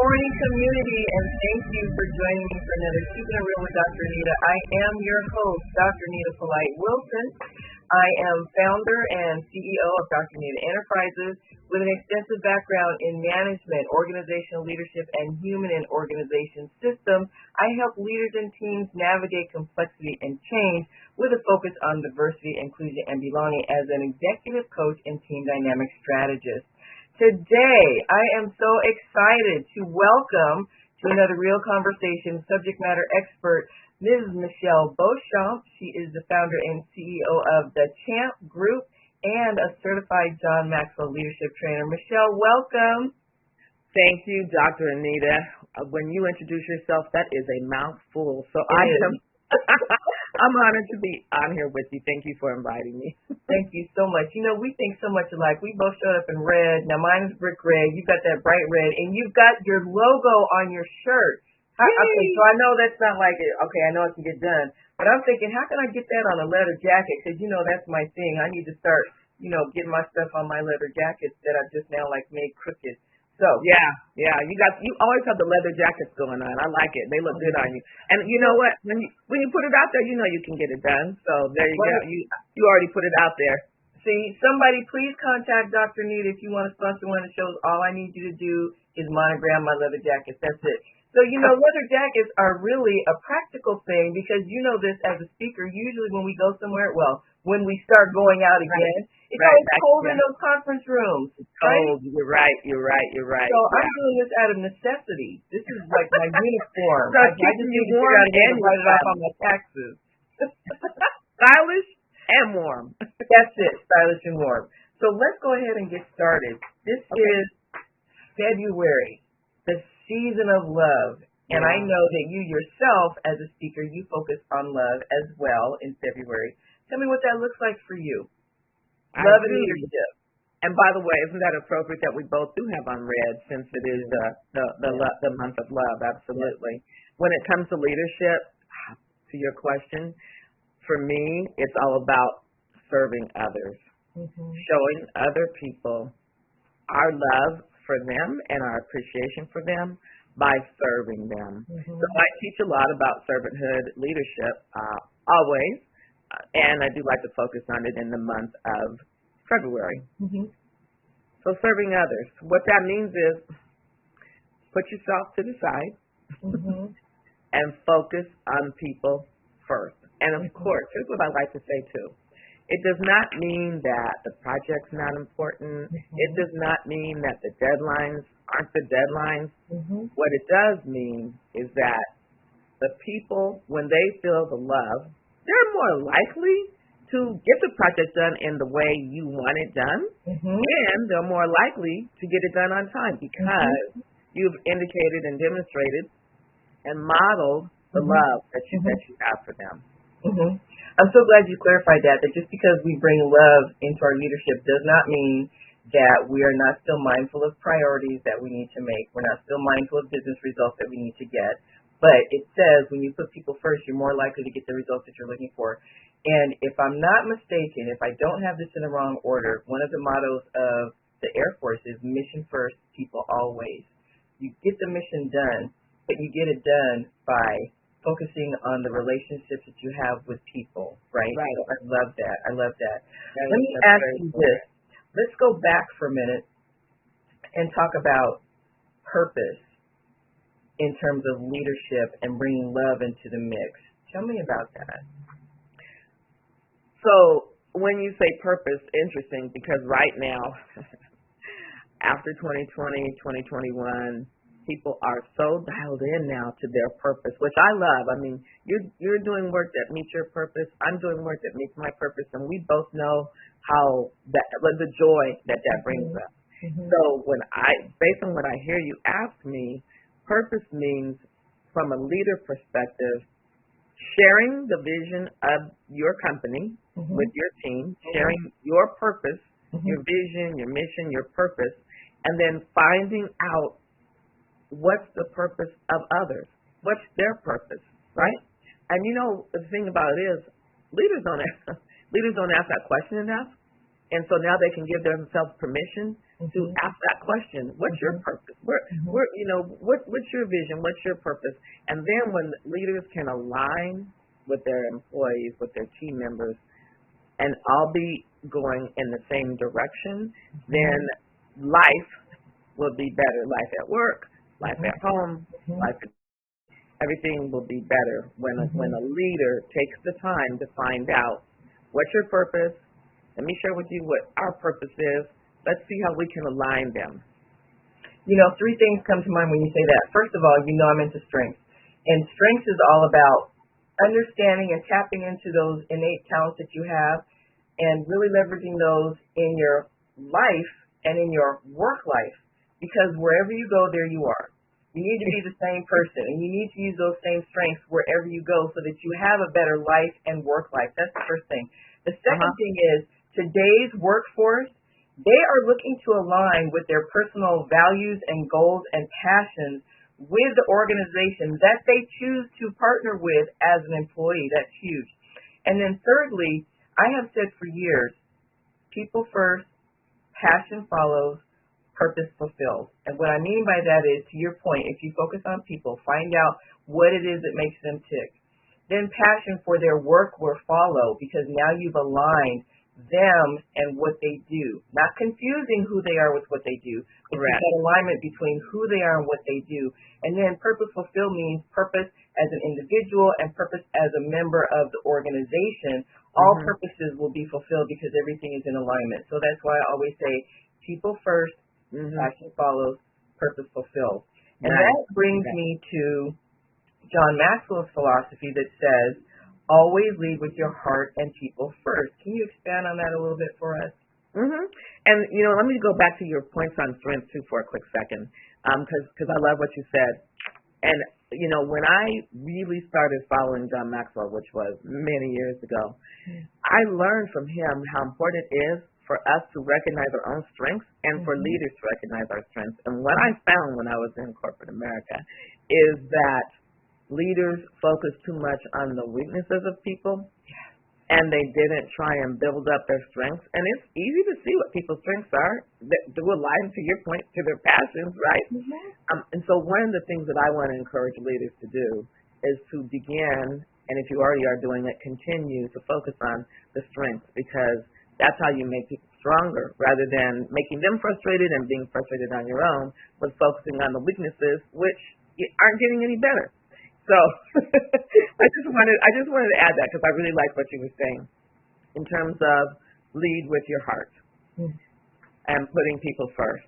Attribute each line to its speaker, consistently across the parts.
Speaker 1: morning, community, and thank you for joining me for another Keeping It Real with Dr. Anita. I am your host, Dr. Anita Polite Wilson. I am founder and CEO of Dr. Anita Enterprises with an extensive background in management, organizational leadership, and human and organization systems. I help leaders and teams navigate complexity and change with a focus on diversity, inclusion, and belonging as an executive coach and team dynamic strategist. Today, I am so excited to welcome to another real conversation subject matter expert, Ms. Michelle Beauchamp. She is the founder and CEO of the Beauchamp Group and a certified John Maxwell leadership trainer. Michelle, welcome.
Speaker 2: Thank you, Dr. Anita. When you introduce yourself, that is a mouthful. So I'm honored to be on here with you. Thank you for inviting me.
Speaker 1: Thank you so much. You know, we think so much alike. We both showed up in red. Now, mine is brick red. You've got that bright red, and you've got your logo on your shirt. Okay, so I know that's not like it. Okay, I know it can get done. But I'm thinking, how can I get that on a leather jacket? Because, you know, that's my thing. I need to start, getting my stuff on my leather jackets that I've just now, made crooked. So
Speaker 2: yeah, you always have the leather jackets going on. I like it. They look good on you. And you know what? When you put it out there, you know you can get it done. So there you go. You already put it out there.
Speaker 1: See, somebody please contact Dr. Anita if you want to sponsor one of the shows. All I need you to do is monogram my leather jackets. That's it. So, leather jackets are really a practical thing because you know this as a speaker. Usually when we go somewhere, when we start going out again, it's always cold in those conference rooms.
Speaker 2: It's cold. Right? You're right.
Speaker 1: So I'm doing this out of necessity. This is like my uniform.
Speaker 2: So
Speaker 1: I just need to figure out a way to write it off on my taxes.
Speaker 2: Stylish and warm.
Speaker 1: That's it, stylish and warm. So let's go ahead and get started. This is February, the season of love. And I know that you yourself, as a speaker, you focus on love as well in February. Tell me what that looks like for you. Love and leadership.
Speaker 2: And by the way, isn't that appropriate that we both do have on red since it is the month of love? Absolutely. When it comes to leadership, to your question, for me, it's all about serving others, showing other people our love for them and our appreciation for them by serving them. So I teach a lot about servanthood leadership always, and I do like to focus on it in the month of February. So serving others, what that means is put yourself to the side and focus on people first. And of course, here's what I like to say too. It does not mean that the project's not important. It does not mean that the deadlines aren't the deadlines. What it does mean is that the people, when they feel the love, they're more likely to get the project done in the way you want it done, and they're more likely to get it done on time because you've indicated and demonstrated and modeled the love that you have for them.
Speaker 1: I'm so glad you clarified that just because we bring love into our leadership does not mean that we are not still mindful of priorities that we need to make. We're not still mindful of business results that we need to get. But it says when you put people first, you're more likely to get the results that you're looking for. And if I'm not mistaken, if I don't have this in the wrong order, one of the mottos of the Air Force is mission first, people always. You get the mission done, but you get it done by focusing on the relationships that you have with people, right? So I love that. Let me ask you this. Let's go back for a minute and talk about purpose in terms of leadership and bringing love into the mix. Tell me about that.
Speaker 2: So when you say purpose, interesting, because right now, after 2020, 2021, people are so dialed in now to their purpose, which I love. I mean, you're doing work that meets your purpose. I'm doing work that meets my purpose, and we both know how the joy that brings us. So based on what I hear you ask me, purpose means, from a leader perspective, sharing the vision of your company with your team, sharing your purpose, your vision, your mission, your purpose, and then finding out what's the purpose of others, what's their purpose, right? And the thing about it is, leaders don't ask that question enough. And so now they can give themselves permission to ask that question. What's your purpose? What's your vision? What's your purpose? And then when leaders can align with their employees, with their team members, and all be going in the same direction, then life will be better. Life at work, life at home, everything will be better when a leader takes the time to find out what's your purpose. Let me share with you what our purpose is. Let's see how we can align them.
Speaker 1: Three things come to mind when you say that. First of all, I'm into strengths. And strengths is all about understanding and tapping into those innate talents that you have and really leveraging those in your life and in your work life. Because wherever you go, there you are. You need to be the same person, and you need to use those same strengths wherever you go so that you have a better life and work life. That's the first thing. The second thing is today's workforce, they are looking to align with their personal values and goals and passions with the organization that they choose to partner with as an employee. That's huge. And then thirdly, I have said for years, people first, passion follows, purpose fulfills. And what I mean by that is, to your point, if you focus on people, find out what it is that makes them tick, then passion for their work will follow because now you've aligned them and what they do. Not confusing who they are with what they do, but that alignment between who they are and what they do. And then purpose fulfill means purpose as an individual and purpose as a member of the organization. All purposes will be fulfilled because everything is in alignment. So that's why I always say people first, passion follows, purpose fulfills. And that brings me to John Maxwell's philosophy that says, always lead with your heart and people first. Can you expand on that a little bit for us?
Speaker 2: And, let me go back to your points on strength, too, for a quick second, because I love what you said. And, when I really started following John Maxwell, which was many years ago, I learned from him how important it is for us to recognize our own strengths and for leaders to recognize our strengths. And what I found when I was in corporate America is that leaders focus too much on the weaknesses of people, and they didn't try and build up their strengths. And it's easy to see what people's strengths are that do align, to your point, to their passions, right? And so one of the things that I want to encourage leaders to do is to begin, and if you already are doing it, continue to focus on the strengths, because that's how you make people stronger, rather than making them frustrated and being frustrated on your own, but focusing on the weaknesses, which aren't getting any better. So I just wanted to add that because I really like what you were saying in terms of lead with your heart and putting people first.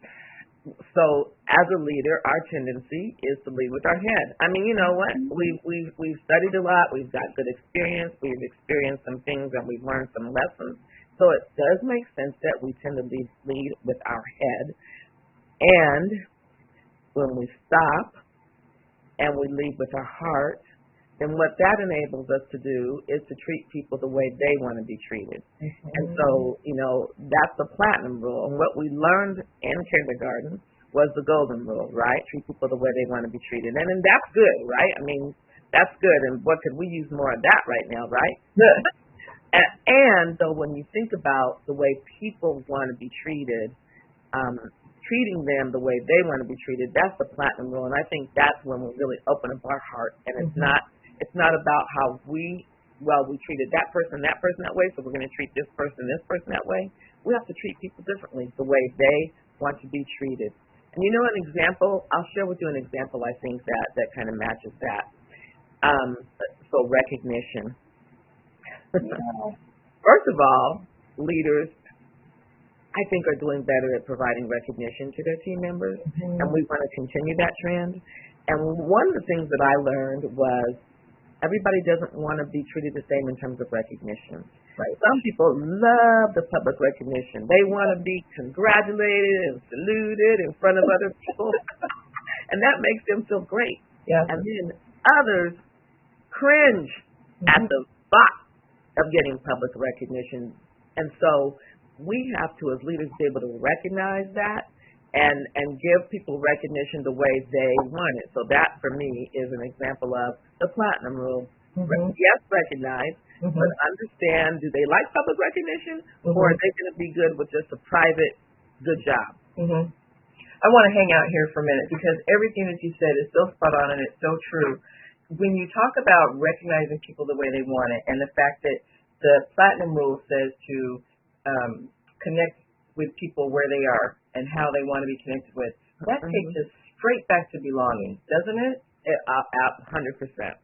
Speaker 2: So as a leader, our tendency is to lead with our head. I mean, you know what? We've studied a lot. We've got good experience. We've experienced some things and we've learned some lessons. So it does make sense that we tend to lead with our head. And when we stop and we lead with our heart, then what that enables us to do is to treat people the way they want to be treated. And so, that's the platinum rule. And what we learned in kindergarten was the golden rule, right? Treat people the way they want to be treated. And that's good, right? I mean, that's good. And what could we use more of that right now, right? And so when you think about the way people want to be treated, treating them the way they want to be treated, that's the platinum rule. And I think that's when we really open up our heart. And it's not about how we treated that person that way, so we're going to treat this person that way. We have to treat people differently, the way they want to be treated. And an example, I'll share with you an example I think that kind of matches that. So recognition. First of all, leaders, I think, are doing better at providing recognition to their team members, and we want to continue that trend. And one of the things that I learned was everybody doesn't want to be treated the same in terms of recognition. Right. Some people love the public recognition. They want to be congratulated and saluted in front of other people, and that makes them feel great. Yeah. And then others cringe at the thought of getting public recognition. And so we have to, as leaders, be able to recognize that and give people recognition the way they want it. So that, for me, is an example of the platinum rule. Yes, recognize, but understand, do they like public recognition, or are they going to be good with just a private good job?
Speaker 1: I want to hang out here for a minute because everything that you said is so spot on and it's so true. When you talk about recognizing people the way they want it and the fact that the platinum rule says to connect with people where they are and how they want to be connected with, that takes us straight back to belonging, doesn't it?
Speaker 2: 100%.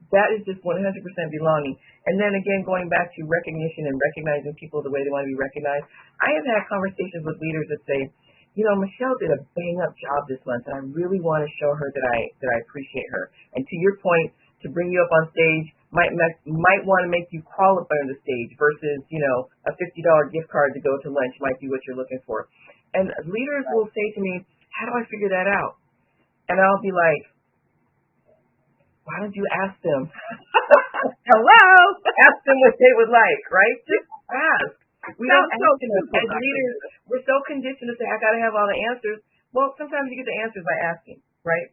Speaker 1: That is just 100% belonging. And then again, going back to recognition and recognizing people the way they want to be recognized, I have had conversations with leaders that say, you know, Michelle did a bang-up job this month, and I really want to show her that I appreciate her. And to your point, to bring you up on stage might want to make you crawl up under the stage versus, you know, a $50 gift card to go to lunch might be what you're looking for. And leaders will say to me, how do I figure that out? And I'll be like, why don't you ask them?
Speaker 2: Hello?
Speaker 1: Ask them what they would like, right? Just ask. We don't ask them. As leaders, we're so conditioned to say, I got to have all the answers. Well, sometimes you get the answers by asking, right?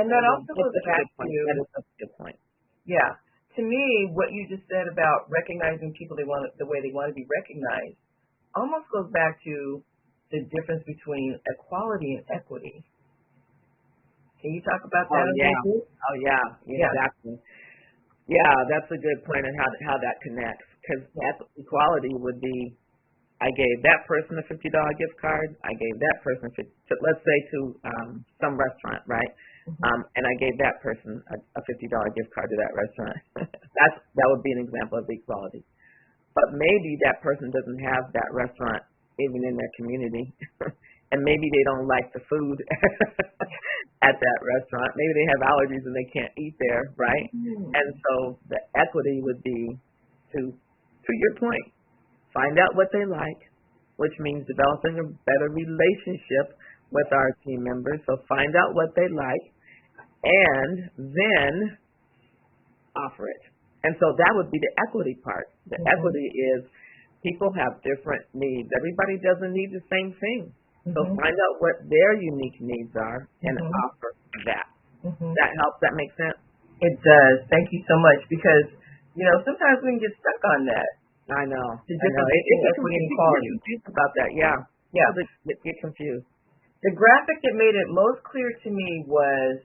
Speaker 1: And that also goes back to,
Speaker 2: that is a good point.
Speaker 1: Yeah. To me, what you just said about recognizing people the way they want to be recognized almost goes back to the difference between equality and equity. Can you talk about that?
Speaker 2: Exactly. Yeah, that's a good point on how that connects. Because equality would be, I gave that person a $50 gift card. I gave that person, let's say to some restaurant, right? And I gave that person a $50 gift card to that restaurant. That would be an example of equality. But maybe that person doesn't have that restaurant even in their community. And maybe they don't like the food at that restaurant. Maybe they have allergies and they can't eat there, right? And so the equity would be to your point, find out what they like, which means developing a better relationship with our team members. So find out what they like and then offer it. And so that would be the equity part. The equity is people have different needs. Everybody doesn't need the same thing. So find out what their unique needs are and offer that. That helps? That makes sense?
Speaker 1: It does. Thank you so much because, you know, sometimes we can get stuck on that.
Speaker 2: I know.
Speaker 1: It's equity and equality.
Speaker 2: Confused about that, yeah. Get confused.
Speaker 1: The graphic that made it most clear to me was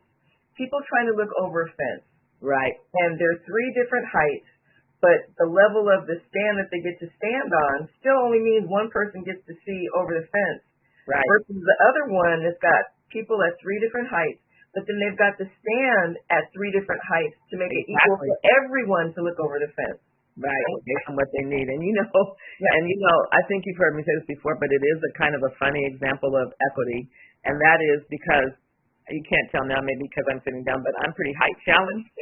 Speaker 1: people trying to look over a fence.
Speaker 2: Right.
Speaker 1: And there's 3 different heights, but the level of the stand that they get to stand on still only means one person gets to see over the fence.
Speaker 2: Right.
Speaker 1: Versus the other one that's got people at 3 different heights, but then they've got the stand at 3 different heights to make it equal for everyone to look over the fence.
Speaker 2: Right, based on what they need. And I think you've heard me say this before, but it is a kind of a funny example of equity, and that is because you can't tell now, maybe because I'm sitting down, but I'm pretty height challenged.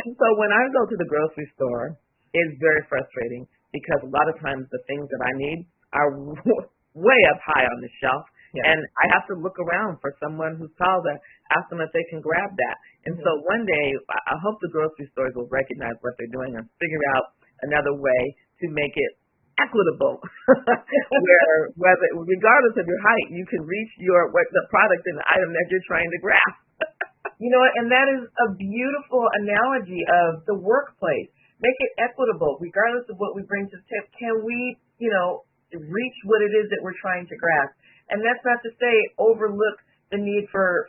Speaker 2: And so when I go to the grocery store, it's very frustrating because a lot of times the things that I need are way up high on the shelf. And I have to look around for someone who's tall to ask them if they can grab that. And so one day, I hope the grocery stores will recognize what they're doing and figure out another way to make it equitable, where regardless of your height, you can reach the product and the item that you're trying to grasp.
Speaker 1: You know, and that is a beautiful analogy of the workplace. Make it equitable, regardless of what we bring to the table. Can we, reach what it is that we're trying to grasp? And that's not to say overlook the need for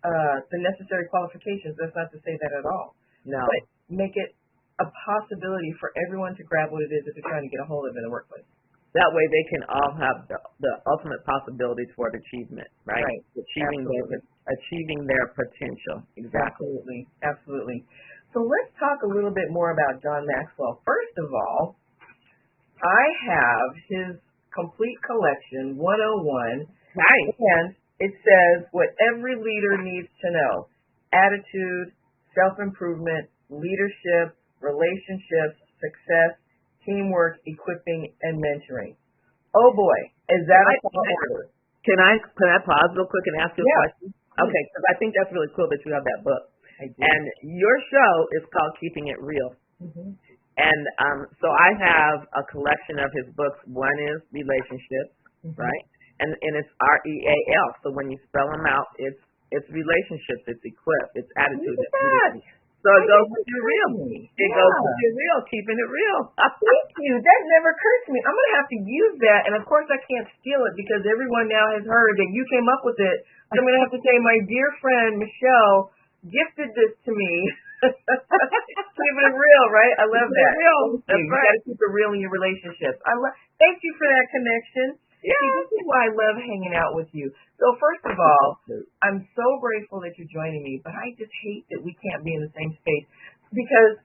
Speaker 1: the necessary qualifications. That's not to say that at all.
Speaker 2: No.
Speaker 1: But make it a possibility for everyone to grab what it is that they're trying to get a hold of in the workplace.
Speaker 2: That way they can all have the ultimate possibility toward achievement, right? Achieving their potential. Exactly.
Speaker 1: Absolutely. So let's talk a little bit more about John Maxwell. First of all, I have his complete collection, 101.
Speaker 2: Nice.
Speaker 1: And it says what every leader needs to know: attitude, self-improvement, leadership, relationships, success, teamwork, equipping, and mentoring. Oh boy, is that a tall order?
Speaker 2: Can I pause real quick and ask you a question? Okay, because I think that's really cool that you have that book.
Speaker 1: I do.
Speaker 2: And your show is called Keeping It Real. And so I have a collection of his books. One is Relationships, right? And it's REAL. So when you spell them out, it's relationships, it's equip, it's attitude, it's leadership. So it goes with your real. It goes with your real, keeping it real.
Speaker 1: Thank you. That never occurred to me. I'm going to have to use that. And of course, I can't steal it because everyone now has heard that you came up with it. So I'm going to have to say, my dear friend, Michelle, gifted this to me. Keeping it real, right? I love that.
Speaker 2: Real.
Speaker 1: That's right. You got to keep it real in your relationships. Thank you for that connection. Yeah. See, this is why I love hanging out with you. So first of all, I'm so grateful that you're joining me, but I just hate that we can't be in the same space because,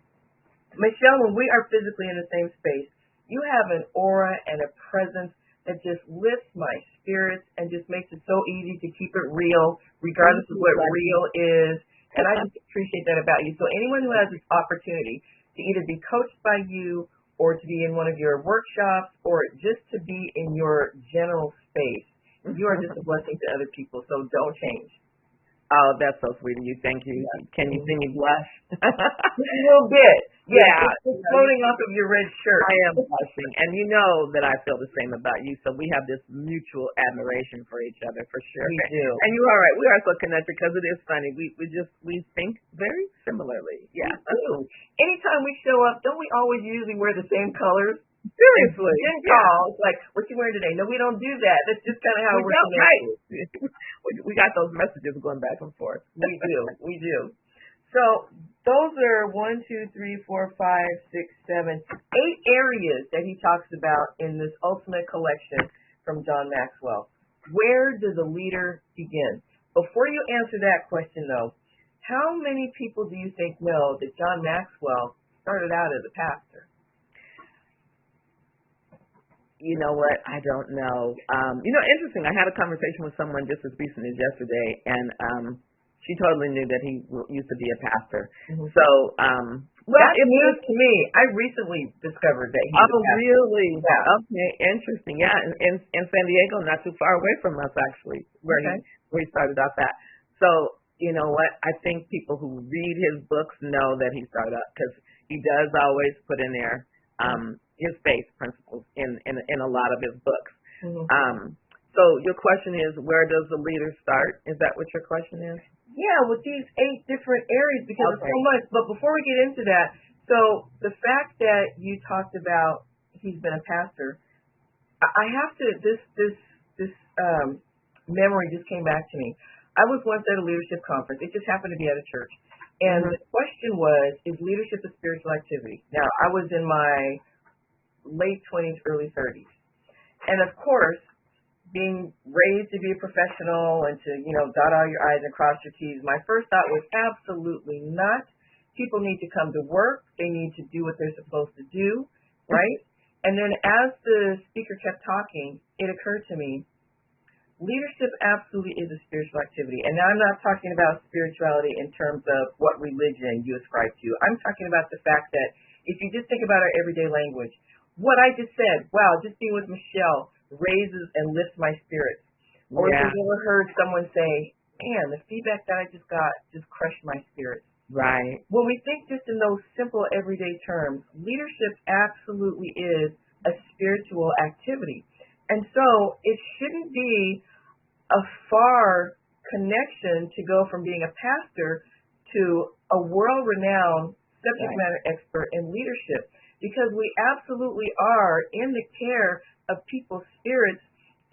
Speaker 1: Michelle, when we are physically in the same space, you have an aura and a presence that just lifts my spirits and just makes it so easy to keep it real, regardless of what real is. And I just appreciate that about you. So anyone who has this opportunity to either be coached by you or to be in one of your workshops, or just to be in your general space, you are just a blessing to other people, so don't change.
Speaker 2: Oh, that's so sweet of you. Thank you. Yeah. Can you see me blush?
Speaker 1: A little bit. Yeah. It's floating off of your red shirt.
Speaker 2: I am blushing. And you know that I feel the same about you, so we have this mutual admiration for each other, for sure.
Speaker 1: We do.
Speaker 2: And you are right. We are so connected because it is funny. We think very similarly. Yeah.
Speaker 1: We do. Anytime we show up, don't we always usually wear the same colors?
Speaker 2: Seriously.
Speaker 1: It's like, what you wearing today? No, we don't do that. That's just kind of how we're connected.
Speaker 2: We got those messages going back and forth.
Speaker 1: We do. So those are 1, 2, 3, 4, 5, 6, 7, 8 areas that he talks about in this ultimate collection from John Maxwell. Where does a leader begin? Before you answer that question, though, how many people do you think know that John Maxwell started out as a pastor?
Speaker 2: You know what? I don't know. Interesting. I had a conversation with someone just as recent as yesterday, and she totally knew that he used to be a pastor. Mm-hmm. So,
Speaker 1: it news to me. I recently discovered that he was a pastor.
Speaker 2: Oh, really?
Speaker 1: Yeah.
Speaker 2: Okay, interesting. Yeah, in San Diego, not too far away from us, actually, where he started off at. So, you know what? I think people who read his books know that he started out because he does always put in there his faith principles in a lot of his books. Mm-hmm. So your question is, where does the leader start? Is that what your question is?
Speaker 1: Yeah, with these 8 different areas, because it's so much. But before we get into that, so the fact that you talked about he's been a pastor, I have to, this memory just came back to me. I was once at a leadership conference. It just happened to be at a church. And the question was, is leadership a spiritual activity? Now, I was in my late 20s, early 30s. And of course, being raised to be a professional and to, dot all your I's and cross your T's, my first thought was absolutely not. People need to come to work. They need to do what they're supposed to do, right? And then as the speaker kept talking, it occurred to me, leadership absolutely is a spiritual activity. And now I'm not talking about spirituality in terms of what religion you ascribe to. I'm talking about the fact that if you just think about our everyday language, what I just said, wow, just being with Michelle raises and lifts my spirits. Or if you've ever heard someone say, man, the feedback that I just got just crushed my spirits.
Speaker 2: Right.
Speaker 1: When we think just in those simple everyday terms, leadership absolutely is a spiritual activity. And so it shouldn't be a far connection to go from being a pastor to a world-renowned subject matter expert in leadership, because we absolutely are in the care of people's spirits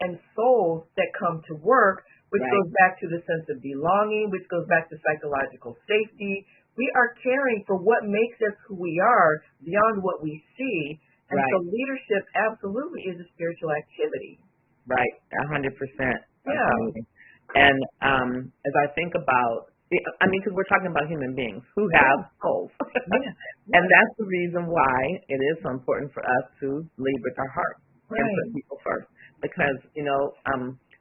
Speaker 1: and souls that come to work, which goes back to the sense of belonging, which goes back to psychological safety. We are caring for what makes us who we are beyond what we see. And so leadership absolutely is a spiritual activity.
Speaker 2: Right, 100%.
Speaker 1: Yeah.
Speaker 2: And as I think about, because we're talking about human beings who have souls. And that's the reason why it is so important for us to lead with our heart and put people first. Because,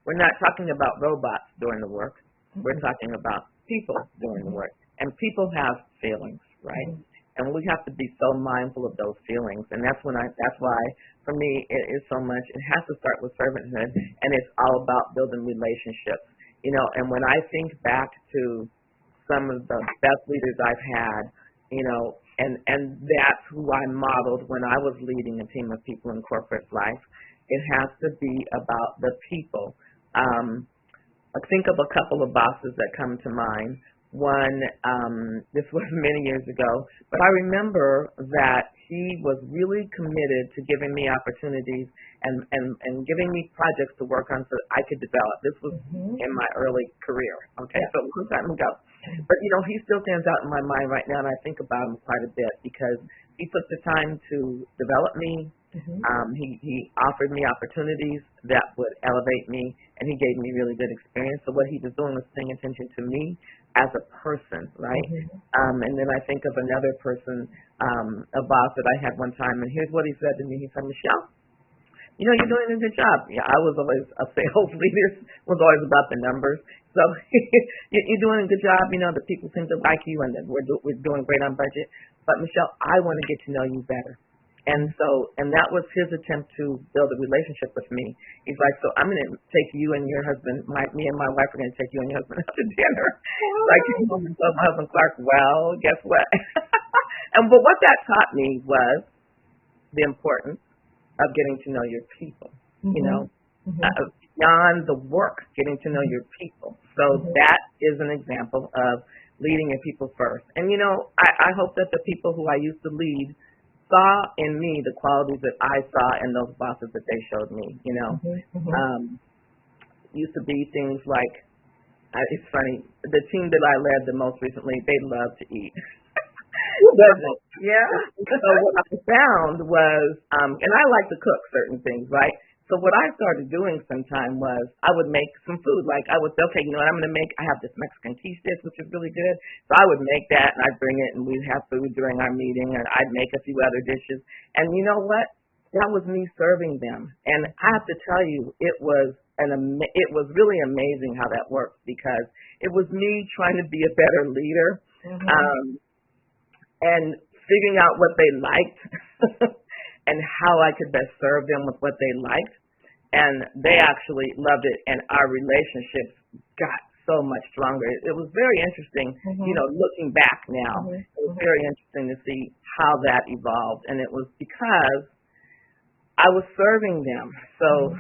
Speaker 2: we're not talking about robots doing the work. We're talking about people doing the work. And people have feelings, right? And we have to be so mindful of those feelings. And that's why, for me, it is so much, it has to start with servanthood, and it's all about building relationships. And when I think back to some of the best leaders I've had, and that's who I modeled when I was leading a team of people in corporate life, it has to be about the people. I think of a couple of bosses that come to mind. one, this was many years ago, but I remember that he was really committed to giving me opportunities and giving me projects to work on so that I could develop. This was in my early career, okay, so a long time ago. But, he still stands out in my mind right now, and I think about him quite a bit because he took the time to develop me. He offered me opportunities that would elevate me, and he gave me really good experience. So what he was doing was paying attention to me as a person, right? And then I think of another person, a boss that I had one time, and here's what he said to me. He said, Michelle, you're doing a good job. Yeah, I was always a sales leader, was always about the numbers. So you're doing a good job. The people seem to like you, and that we're doing great on budget. But Michelle, I want to get to know you better. And that was his attempt to build a relationship with me. He's like, so I'm going to take you and your husband, me and my wife are going to take you and your husband out to dinner. Like, he told my husband Clark, well, guess what? But what that taught me was the importance of getting to know your people, beyond the work, getting to know your people. So that is an example of leading your people first. And, I hope that the people who I used to lead saw in me the qualities that I saw in those bosses that they showed me, Used to be things like, it's funny, the team that I led the most recently, they love to eat. Who doesn't? Yeah. So what I found was, and I like to cook certain things, right? So what I started doing sometime was I would make some food. Like I would say, okay, what I'm going to make, I have this Mexican quiche dish, which is really good. So I would make that and I'd bring it and we'd have food during our meeting and I'd make a few other dishes. And you know what? That was me serving them. And I have to tell you, it was really amazing how that worked because it was me trying to be a better leader and figuring out what they liked and how I could best serve them with what they liked. And they actually loved it, and our relationships got so much stronger. It was very interesting, looking back now. It was very interesting to see how that evolved, and it was because I was serving them. So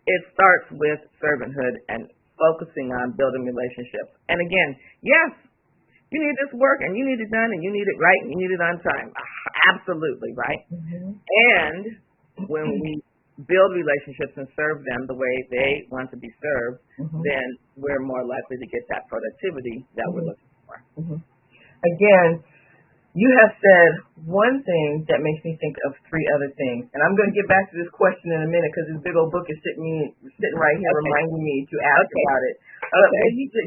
Speaker 2: it starts with servanthood and focusing on building relationships. And again, yes, you need this work, and you need it done, and you need it right, and you need it on time. Absolutely, right? And when we build relationships and serve them the way they want to be served, then we're more likely to get that productivity that we're looking for.
Speaker 1: Again, you have said one thing that makes me think of three other things. And I'm going to get back to this question in a minute because this big old book is sitting right here reminding me to ask about it.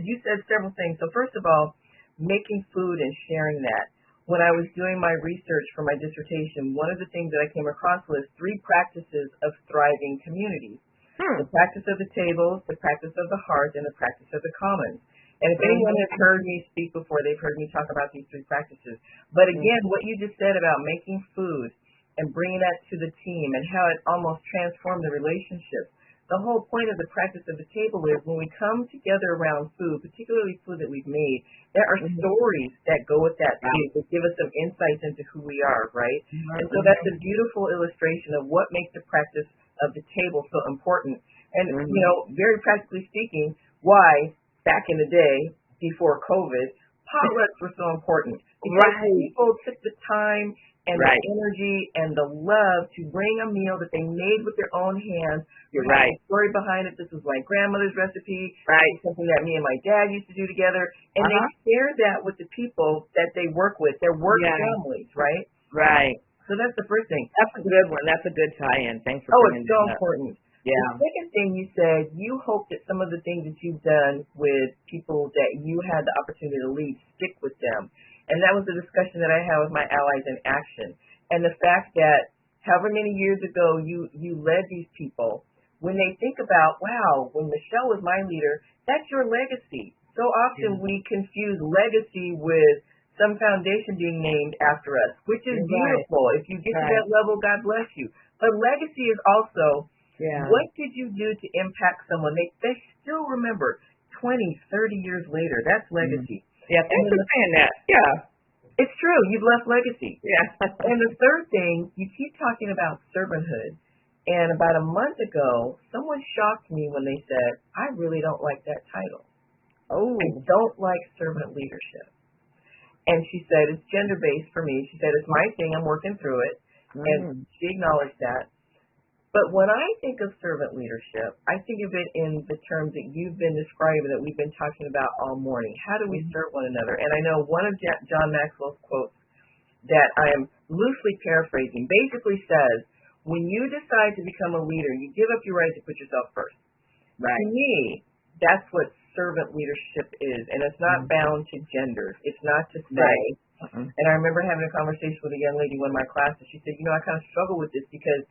Speaker 1: You said several things. So first of all, making food and sharing that. When I was doing my research for my dissertation, one of the things that I came across was 3 practices of thriving communities. The practice of the table, the practice of the hearth, and the practice of the commons. And if anyone has heard me speak before, they've heard me talk about these 3 practices. But again, what you just said about making food and bringing that to the team and how it almost transformed the relationship. The whole point of the practice of the table is when we come together around food, particularly food that we've made, there are stories that go with that food that give us some insights into who we are, right? And so that's a beautiful illustration of what makes the practice of the table so important. And, very practically speaking, why back in the day, before COVID, potlucks were so important. Because people took the time and the energy and the love to bring a meal that they made with their own hands. You're right. The story behind it, this was my grandmother's recipe. Something that me and my dad used to do together. And they share that with the people that they work with, their work families, right?
Speaker 2: Right.
Speaker 1: So that's the first thing.
Speaker 2: That's a good one. That's a good tie-in. Thanks for bringing
Speaker 1: it's so important.
Speaker 2: Yeah.
Speaker 1: The second thing you said, you hope that some of the things that you've done with people that you had the opportunity to lead stick with them. And that was the discussion that I had with my allies in action. And the fact that however many years ago you led these people, when they think about, wow, when Michelle was my leader, that's your legacy. So often we confuse legacy with some foundation being named after us, which is beautiful. If you get to that level, God bless you. But legacy is also, what did you do to impact someone? They still remember 20, 30 years later. That's legacy.
Speaker 2: Yeah, thanks for saying that. Yeah.
Speaker 1: It's true. You've left legacy.
Speaker 2: Yeah.
Speaker 1: And the third thing, you keep talking about servanthood. And about a month ago, someone shocked me when they said, I really don't like that title.
Speaker 2: Oh.
Speaker 1: I don't like servant leadership. And she said, it's gender-based for me. She said, it's my thing. I'm working through it. And she acknowledged that. But when I think of servant leadership, I think of it in the terms that you've been describing, that we've been talking about all morning. How do we serve one another? And I know one of John Maxwell's quotes that I am loosely paraphrasing basically says, when you decide to become a leader, you give up your right to put yourself first.
Speaker 2: Right.
Speaker 1: To me, that's what servant leadership is, and it's not bound to gender. It's not to say, and I remember having a conversation with a young lady in one of my classes. She said, I kind of struggle with this because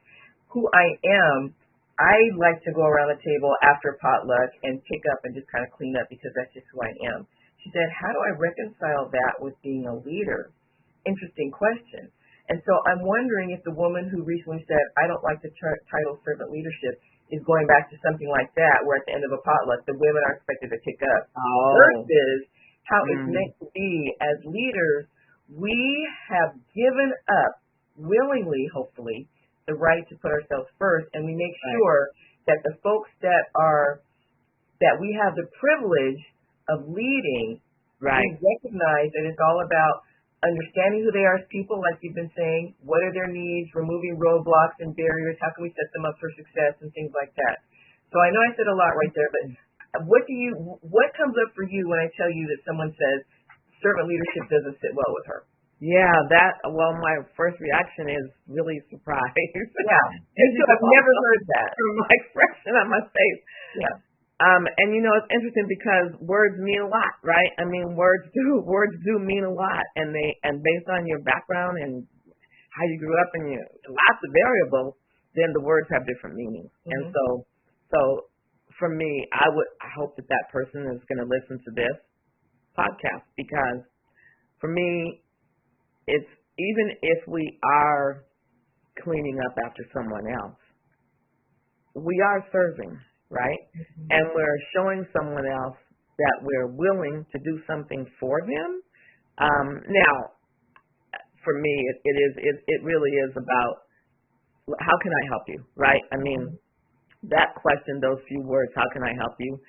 Speaker 1: who I am, I like to go around the table after potluck and pick up and just kind of clean up because that's just who I am. She said, how do I reconcile that with being a leader? Interesting question. And so I'm wondering if the woman who recently said, I don't like the title servant leadership, is going back to something like that, where at the end of a potluck, the women are expected to pick up. Versus how it's meant to be as leaders, we have given up willingly, hopefully, the right to put ourselves first, and we make sure that the folks that we have the privilege of leading, we recognize that it's all about understanding who they are as people, like you've been saying, what are their needs, removing roadblocks and barriers, how can we set them up for success and things like that. So I know I said a lot right there, but what comes up for you when I tell you that someone says servant leadership doesn't sit well with her?
Speaker 2: Yeah, my first reaction is really surprise.
Speaker 1: Yeah, I've never heard that.
Speaker 2: My expression on my face.
Speaker 1: Yeah.
Speaker 2: And it's interesting because words mean a lot, right? I mean, words do mean a lot, and based on your background and how you grew up and lots of variables, then the words have different meanings. And so for me, I hope that person is going to listen to this podcast, because for me, it's, even if we are cleaning up after someone else, we are serving. Right? And we're showing someone else that we're willing to do something for them. Now, for me, it really is about how can I help you, right? I mean, that question, those few words, how can I help you?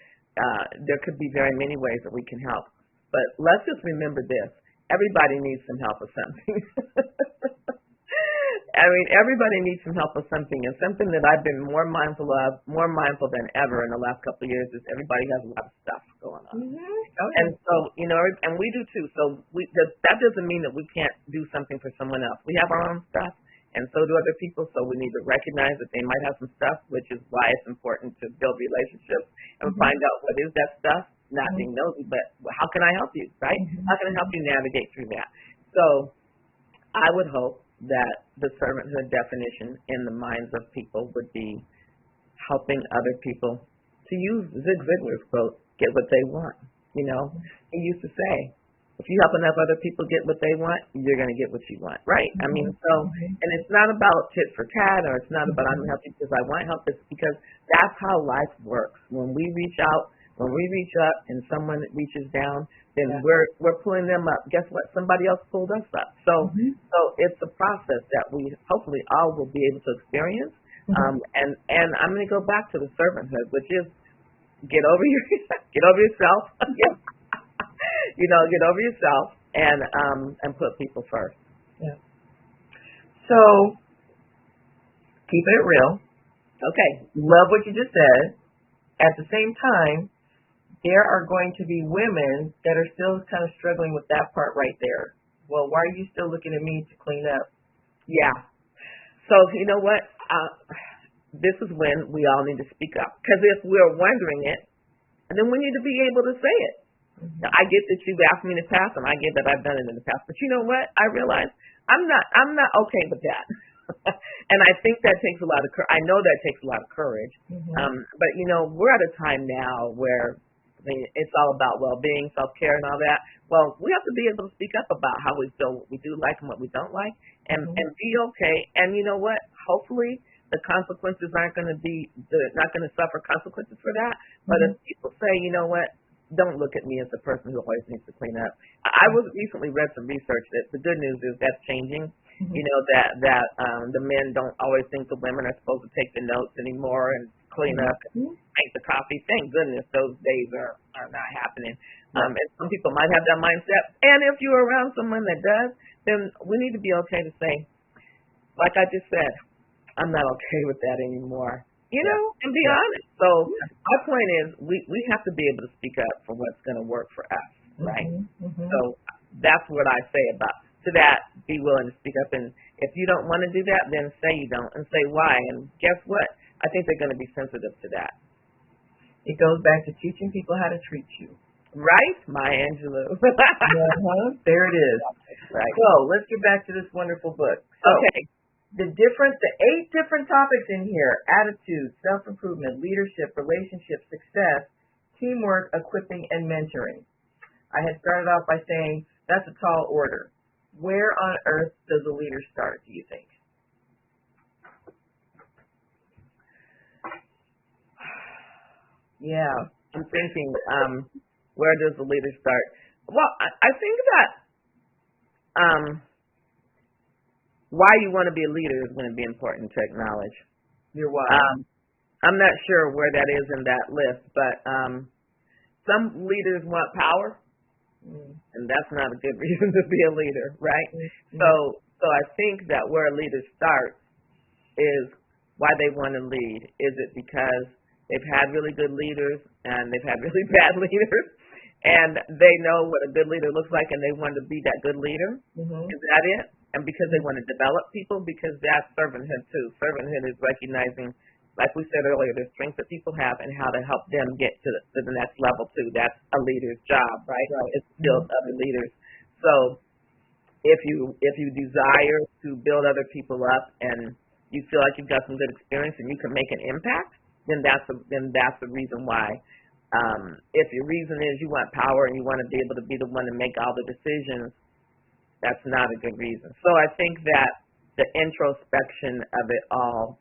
Speaker 2: There could be very many ways that we can help. But let's just remember this. Everybody needs some help with something. I mean, everybody needs some help with something, and something that I've been more mindful than ever in the last couple of years is everybody has a lot of stuff going on. And so, and we do too. So that doesn't mean that we can't do something for someone else. We have our own stuff, and so do other people. So we need to recognize that they might have some stuff, which is why it's important to build relationships and find out what is that stuff. Not being nosy, but how can I help you, right? How can I help you navigate through that? So I would hope that the servanthood definition in the minds of people would be helping other people, to use Zig Ziglar's quote, get what they want. He used to say, if you help enough other people get what they want, you're going to get what you want, right? I mean, and it's not about tit for tat, or it's not about I'm helping because I want help. It's because that's how life works. When we reach out, when we reach up and someone reaches down, then we're pulling them up. Guess what? Somebody else pulled us up. So it's a process that we hopefully all will be able to experience. And I'm going to go back to the servanthood, which is get over yourself. Get over yourself and put people first.
Speaker 1: Yeah. So keeping it real.
Speaker 2: Okay.
Speaker 1: Love what you just said. At the same time, there are going to be women that are still kind of struggling with that part right there. Well, why are you still looking at me to clean up?
Speaker 2: Yeah. So you know what? This is when we all need to speak up. Because if we're wondering it, then we need to be able to say it. Now, I get that you've asked me in the past, and I get that I've done it in the past. But you know what? I realize I'm not okay with that. And I think that takes a lot of I know that takes a lot of courage. But we're at a time now where it's all about well-being, self-care, and all that. Well, we have to be able to speak up about how we feel, what we do like and what we don't like, and be okay. And you know what? Hopefully, the consequences aren't going to not going to suffer consequences for that. But if people say, you know what, don't look at me as the person who always needs to clean up. I recently read some research that the good news is that's changing. That the men don't always think the women are supposed to take the notes anymore and clean up. make the coffee. Thank goodness those days are not happening. And some people might have that mindset. And if you're around someone that does, then we need to be okay to say, like I just said, I'm not okay with that anymore. And be honest. So my point is, we have to be able to speak up for what's going to work for us, right? So that's what I say about to that. Be willing to speak up, and if you don't want to do that, then say you don't, and say why. And guess what? I think they're going to be sensitive to that.
Speaker 1: It goes back to teaching people how to treat you.
Speaker 2: Right, Maya Angelou.
Speaker 1: There it is.
Speaker 2: Right.
Speaker 1: So let's get back to this wonderful book. So,
Speaker 2: okay.
Speaker 1: The 8 different topics in here: attitude, self-improvement, leadership, relationships, success, teamwork, equipping, and mentoring. I had started off by saying that's a tall order. Where on earth does a leader start, do you think? Yeah.
Speaker 2: I'm thinking, where does the leader start? Well, I think that why you want to be a leader is going to be important to acknowledge.
Speaker 1: Your why.
Speaker 2: I'm not sure where that is in that list, but some leaders want power, and that's not a good reason to be a leader, right? So I think that where a leader starts is why they want to lead. Is it because they've had really good leaders and they've had really bad leaders, and they know what a good leader looks like, and they want to be that good leader? Is that it? And because they want to develop people, because that's servanthood too. Servanthood is recognizing, like we said earlier, the strengths that people have and how to help them get to the next level too. That's a leader's job, right? It's to build other leaders. So if you desire to build other people up and you feel like you've got some good experience and you can make an impact, then that's the reason why. If your reason is you want power and you want to be able to be the one to make all the decisions, that's not a good reason. So I think that the introspection of it all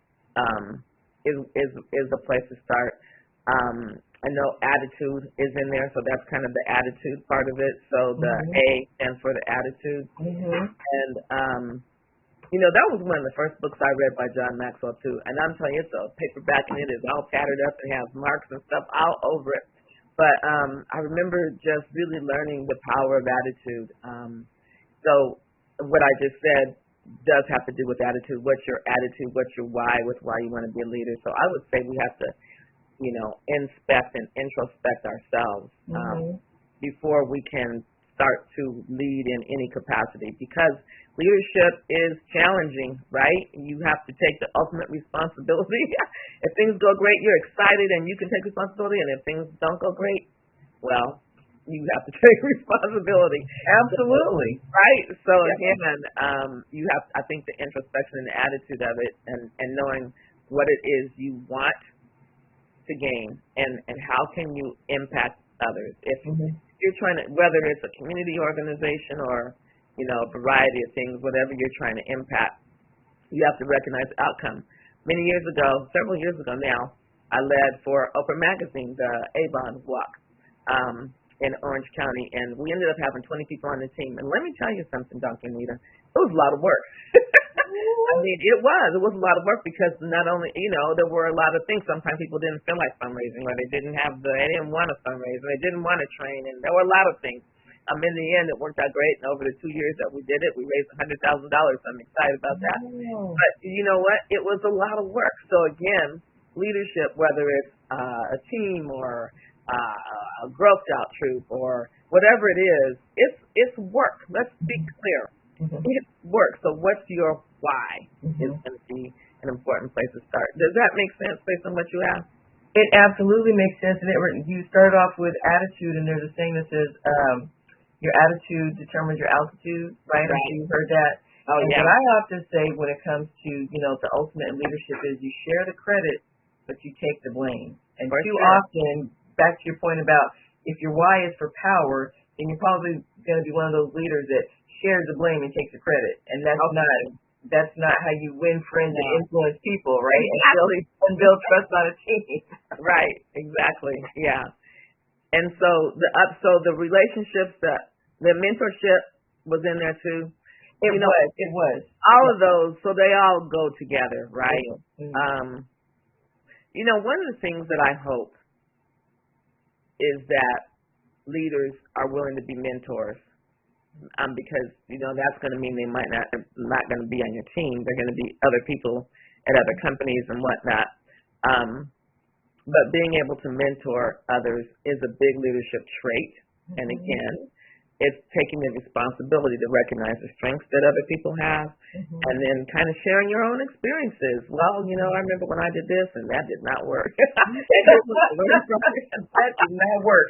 Speaker 2: is a place to start. I know attitude is in there, so that's kind of the attitude part of it. So the A stands for the attitude. And, that was one of the first books I read by John Maxwell, too. And I'm telling you, it's a paperback, and it is all tattered up and has marks and stuff all over it. But I remember just really learning the power of attitude. So what I just said does have to do with attitude. What's your attitude? What's your why with why you want to be a leader? So I would say we have to, inspect and introspect ourselves before we can start to lead in any capacity, because leadership is challenging, right? You have to take the ultimate responsibility. If things go great, you're excited and you can take responsibility, and if things don't go great, well, you have to take responsibility.
Speaker 1: Absolutely.
Speaker 2: Right? So again, I think the introspection and the attitude of it, and knowing what it is you want to gain and how can you impact others. If you're trying to, whether it's a community organization or, a variety of things, whatever you're trying to impact, you have to recognize the outcome. Several years ago now, I led for Oprah Magazine, the Avon Walk. In Orange County, and we ended up having 20 people on the team. And let me tell you something, Dr. Anita, it was a lot of work. I mean, it was a lot of work, because not only, there were a lot of things. Sometimes people didn't feel like fundraising, or they didn't want to fundraise, or they didn't want to train, and there were a lot of things. In the end, it worked out great, and over the 2 years that we did it, we raised $100,000. I'm excited about that. But you know what? It was a lot of work. So again, leadership, whether it's a team or a Girl Scout troop or whatever it is, it's work. Let's be clear. It's work. So what's your why is going to be an important place to start. Does that make sense based on what you asked?
Speaker 1: It absolutely makes sense. And you started off with attitude, and there's a saying that says your attitude determines your altitude, right?
Speaker 2: Right.
Speaker 1: You heard that.
Speaker 2: Oh,
Speaker 1: and
Speaker 2: yeah.
Speaker 1: what I often say when it comes to, the ultimate in leadership is you share the credit, but you take the blame. And often, back to your point about if your why is for power, then you're probably going to be one of those leaders that shares the blame and takes the credit. And that's not how you win friends and influence people, right?
Speaker 2: Exactly.
Speaker 1: And build trust on a team.
Speaker 2: Right. Exactly. Yeah. And so the relationships, the mentorship was in there too.
Speaker 1: It was.
Speaker 2: All of those, so they all go together, right? One of the things that I hope is that leaders are willing to be mentors, because that's going to mean they might not going to be on your team. They're going to be other people at other companies and whatnot. But being able to mentor others is a big leadership trait. And again, it's taking the responsibility to recognize the strengths that other people have, and then kind of sharing your own experiences. Well, I remember when I did this, and that did not work.
Speaker 1: That did not work.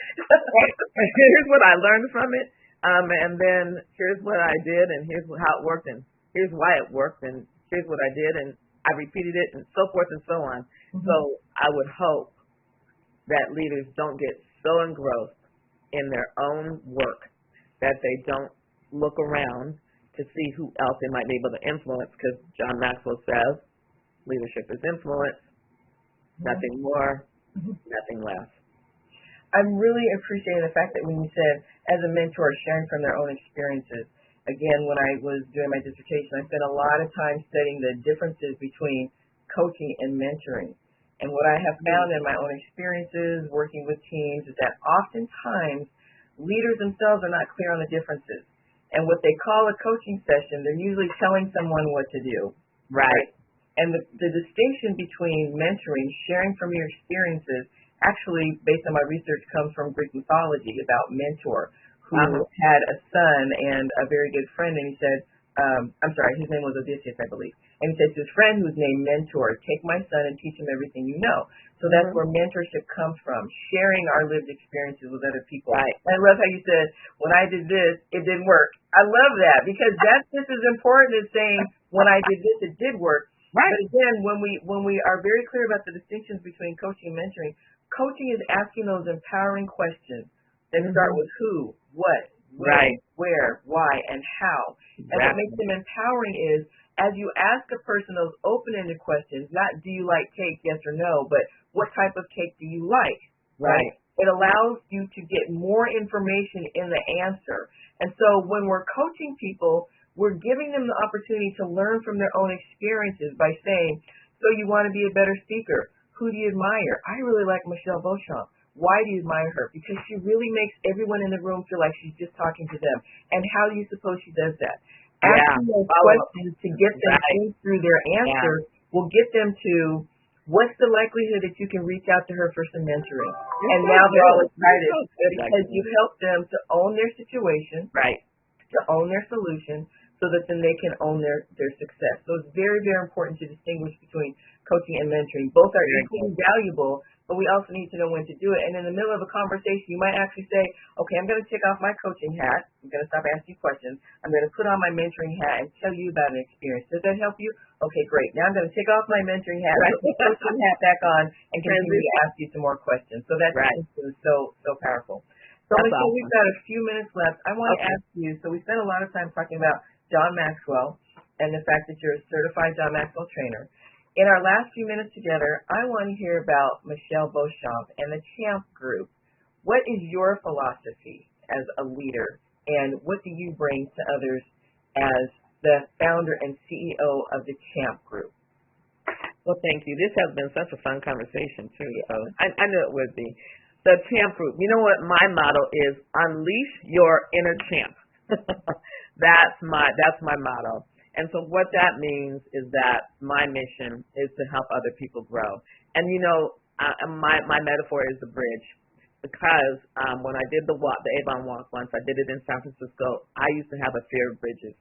Speaker 2: Here's what I learned from it, and then here's what I did, and here's how it worked, and here's why it worked, and here's what I did, and I repeated it, and so forth and so on. So I would hope that leaders don't get so engrossed in their own work that they don't look around to see who else they might be able to influence, because John Maxwell says leadership is influence, nothing more, nothing less.
Speaker 1: I'm really appreciating the fact that when you said, as a mentor, sharing from their own experiences. Again, when I was doing my dissertation, I spent a lot of time studying the differences between coaching and mentoring. And what I have found in my own experiences working with teams is that oftentimes leaders themselves are not clear on the differences. And what they call a coaching session, they're usually telling someone what to do.
Speaker 2: Right.
Speaker 1: And the distinction between mentoring, sharing from your experiences, actually, based on my research, comes from Greek mythology about Mentor, who had a son and a very good friend, and he said, his name was Odysseus, I believe. And he said to his friend, who's named Mentor, take my son and teach him everything you know. So that's where mentorship comes from, sharing our lived experiences with other people.
Speaker 2: Right.
Speaker 1: I love how you said, when I did this, it didn't work. I love that, because that's just as important as saying, when I did this, it did work. Right. But again, when we are very clear about the distinctions between coaching and mentoring, coaching is asking those empowering questions that start with who, what, when, where, why, and how. Exactly. And what makes them empowering is, as you ask a person those open-ended questions, not do you like cake, yes or no, but what type of cake do you like? Right. It allows you to get more information in the answer. And so when we're coaching people, we're giving them the opportunity to learn from their own experiences by saying, so you want to be a better speaker. Who do you admire? I really like Michelle Beauchamp. Why do you admire her? Because she really makes everyone in the room feel like she's just talking to them. And how do you suppose she does that? Asking those questions to get them through their answers will get them to, what's the likelihood that you can reach out to her for some mentoring? And now they're all excited because you helped them to own their situation, to own their solution, so that then they can own their success. So it's very, very important to distinguish between coaching and mentoring. Both are equally valuable, but we also need to know when to do it. And in the middle of a conversation, you might actually say, okay, I'm going to take off my coaching hat. I'm going to stop asking you questions. I'm going to put on my mentoring hat and tell you about an experience. Does that help you? Okay, great. Now I'm going to take off my mentoring hat, put my coaching hat back on, and continue to ask you some more questions. So that's so powerful. So Michelle, we've got a few minutes left. I want to ask you, so we spent a lot of time talking about John Maxwell and the fact that you're a certified John Maxwell trainer. In our last few minutes together, I want to hear about Michelle Beauchamp and the Champ Group. What is your philosophy as a leader, and what do you bring to others as the founder and CEO of the Champ Group?
Speaker 2: Well, thank you. This has been such a fun conversation, too. So I knew it would be. The Champ Group. You know what my motto is? Unleash your inner champ. That's my motto. And so what that means is that my mission is to help other people grow. And, my metaphor is the bridge, because when I did the Avon Walk once, I did it in San Francisco. I used to have a fear of bridges.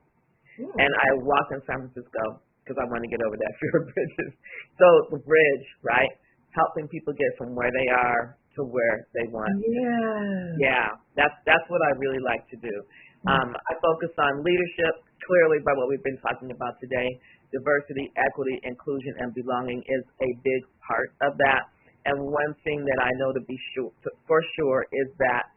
Speaker 2: And I walked in San Francisco because I wanted to get over that fear of bridges. So the bridge, right, helping people get from where they are to where they want. Yeah, that's what I really like to do. I focus on leadership, clearly by what we've been talking about today. Diversity, equity, inclusion, and belonging is a big part of that. And one thing that I know for sure is that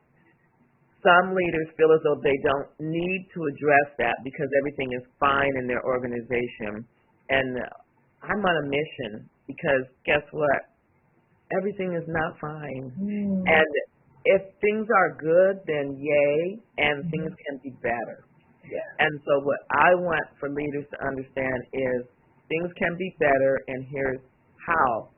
Speaker 2: some leaders feel as though they don't need to address that because everything is fine in their organization. And I'm on a mission because guess what? Everything is not fine. And if things are good, then yay, and things can be better. And so what I want for leaders to understand is things can be better, and here's how.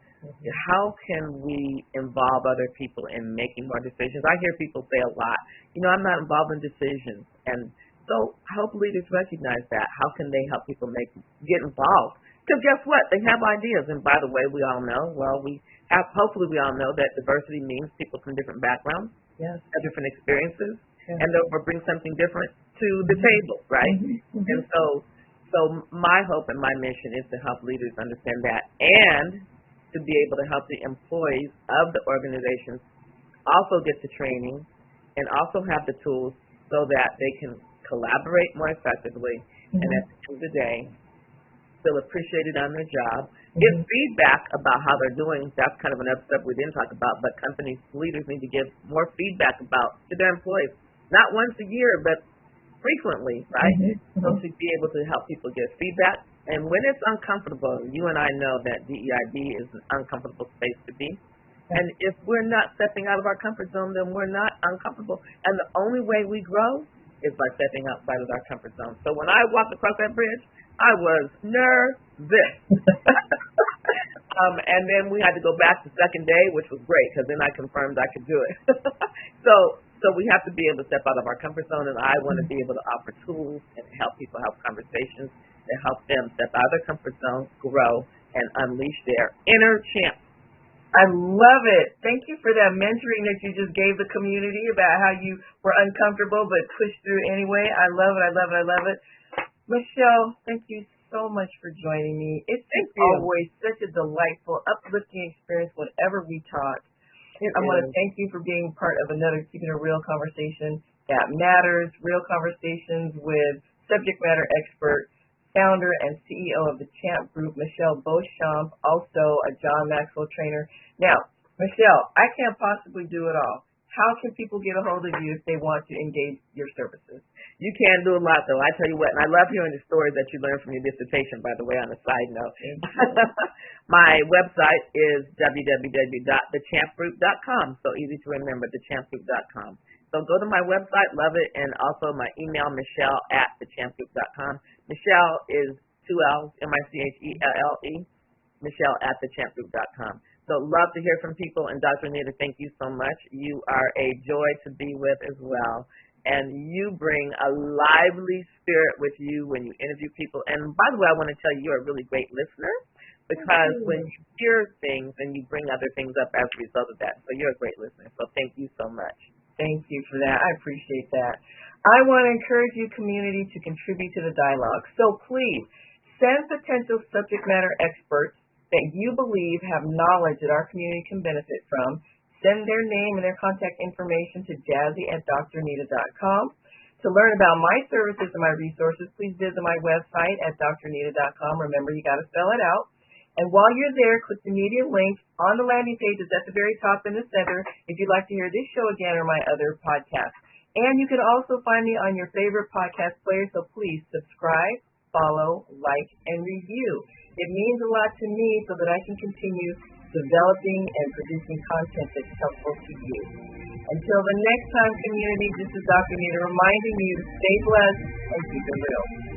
Speaker 2: How can we involve other people in making more decisions? I hear people say a lot, I'm not involved in decisions. And so I hope leaders recognize that. How can they help people get involved? Because guess what? They have ideas. And by the way, we all know, hopefully we all know that diversity means people from different backgrounds, have different experiences, and they'll bring something different to the table, right? And so my hope and my mission is to help leaders understand that, and to be able to help the employees of the organizations also get the training and also have the tools so that they can collaborate more effectively, and at the end of the day, feel appreciated on their job, give feedback about how they're doing. That's kind of another step we didn't talk about, but companies, leaders need to give more feedback to their employees, not once a year, but frequently, right? So to be able to help people get feedback. And when it's uncomfortable, you and I know that DEIB is an uncomfortable space to be. And if we're not stepping out of our comfort zone, then we're not uncomfortable. And the only way we grow is by stepping outside of our comfort zone. So when I walked across that bridge, I was nervous. And then we had to go back the second day, which was great because then I confirmed I could do it. So we have to be able to step out of our comfort zone, and I want to be able to offer tools and help people have conversations that help them step out of their comfort zone, grow, and unleash their inner champ.
Speaker 1: I love it. Thank you for that mentoring that you just gave the community about how you were uncomfortable but pushed through anyway. I love it. I love it. I love it. Michelle, thank you so much for joining me. It's always such a delightful, uplifting experience whenever we talk. I want to thank you for being part of another Keeping It Real conversation that matters, real conversations with subject matter expert, founder and CEO of the Champ Group, Michelle Beauchamp, also a John Maxwell trainer. Now, Michelle, I can't possibly do it all. How can people get a hold of you if they want to engage your services?
Speaker 2: You can do a lot, though. I tell you what, and I love hearing the stories that you learned from your dissertation, by the way, on a side note. My website is www.thechampgroup.com, so easy to remember, thechampgroup.com. So go to my website, love it, and also my email, michelle@thechampgroup.com. Michelle is 2 L's, Michelle@thechampgroup.com. Michelle@thechampgroup.com. So love to hear from people, and Dr. Anita, thank you so much. You are a joy to be with as well, and you bring a lively spirit with you when you interview people. And by the way, I want to tell you, you're a really great listener, because when you hear things, and you bring other things up as a result of that. So you're a great listener. So thank you so much.
Speaker 1: Thank you for that. I appreciate that. I want to encourage you, community, to contribute to the dialogue. So please send potential subject matter experts that you believe have knowledge that our community can benefit from. Send their name and their contact information to jazzy@dranita.com. To learn about my services and my resources, please visit my website at dranita.com. Remember, you got to spell it out. And while you're there, click the media link on the landing page. It's at the very top in the center if you'd like to hear this show again or my other podcasts. And you can also find me on your favorite podcast player, so please subscribe, follow, like, and review. It means a lot to me so that I can continue developing and producing content that's helpful to you. Until the next time, community, this is Dr. Nita reminding you to stay blessed and keep it real.